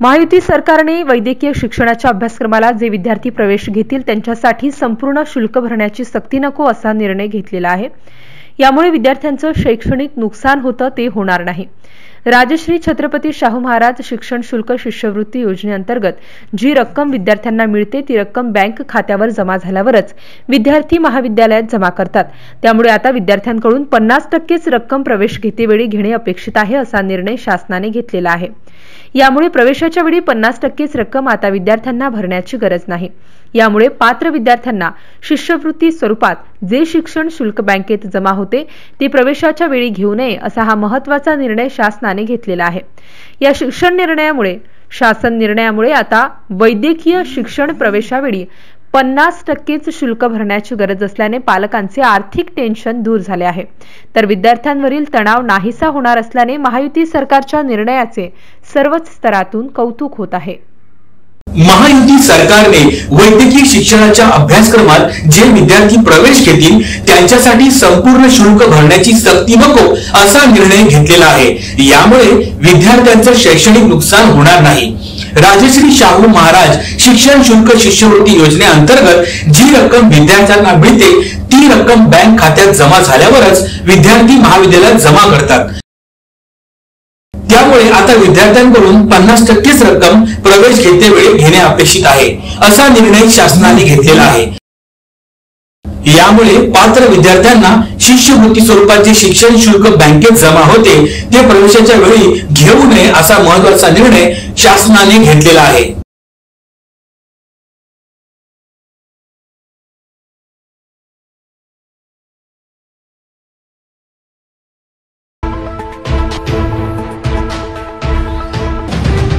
महायुती सरकारने वैद्यकीय शिक्षणाच्या अभ्यासक्रमाला जे विद्यार्थी प्रवेश घेतील त्यांच्यासाठी संपूर्ण शुल्क भरण्याची सक्ती नको असा निर्णय घेतलेला आहे। यामुळे विद्यार्थ्यांचं शैक्षणिक नुकसान होतं ते होणार नाही। राजश्री छत्रपती शाहू महाराज शिक्षण शुल्क शिष्यवृत्ती योजनेअंतर्गत जी रक्कम विद्यार्थ्यांना मिळते ती रक्कम बँक खात्यावर जमा झाल्यावरच विद्यार्थी महाविद्यालयात जमा करतात। त्यामुळे आता विद्यार्थ्यांकडून 50% रक्कम प्रवेश घेतेवेळी घेणे अपेक्षित आहे असा निर्णय शासनाने घेतलेला आहे। यामुळे प्रवेशाच्या वेळी 50% रक्कम आता विद्यार्थ्यांना भरण्याची गरज नाही। यामुळे पात्र विद्यार्थ्यांना शिष्यवृत्ती स्वरूपात जे शिक्षण शुल्क बँकेत जमा होते ते प्रवेशाच्या वेळी घेऊ नये असा हा महत्त्वाचा निर्णय शासनाने घेतलेला आहे। या शासन निर्णयामुळे आता वैद्यकीय शिक्षण प्रवेशावेळी 50% शुल्क भरण्याची गरज असल्याने पालकांचे आर्थिक टेन्शन दूर झाले आहे, तर विद्यार्थ्यांवरील तणाव नाहीसा होणार असल्याने महायुती सरकारच्या निर्णयाचे सर्वच स्तरातून कौतुक होत आहे। महायुती सरकारने वैद्यकीय शिक्षणाच्या अभ्यासक्रमात जे विद्यार्थी प्रवेश घेतील त्यांच्यासाठी संपूर्ण शुल्क भरण्याची सक्ती नको असा निर्णय घेतलेला आहे। यामुळे विद्यार्थ्यांचं शैक्षणिक नुकसान होणार नाही। राजश्री शाहू महाराज शिक्षण शुल्क शिष्यवृत्ती योजनेअंतर्गत जी रक्कम विद्यार्थ्यांना मिळते ती रक्कम बँक खात्यात जमा झाल्यावरच विद्यार्थी महाविद्यालयात जमा करतात। त्यामुळे आता विद्यार्थ्यांकडून 50% रक्कम प्रवेश घेतेवेळी घेणे अपेक्षित आहे असा निर्णय शासनाने घेतलेला आहे। यामुळे पात्र विद्यार्थ्यांना शिष्यवृत्ती स्वरूपाचे शिक्षण शुल्क बँकेत जमा होते ते प्रवेशाच्या वेळी घेऊ नये असा महत्त्वाचा निर्णय शासनाने घेतलेला आहे।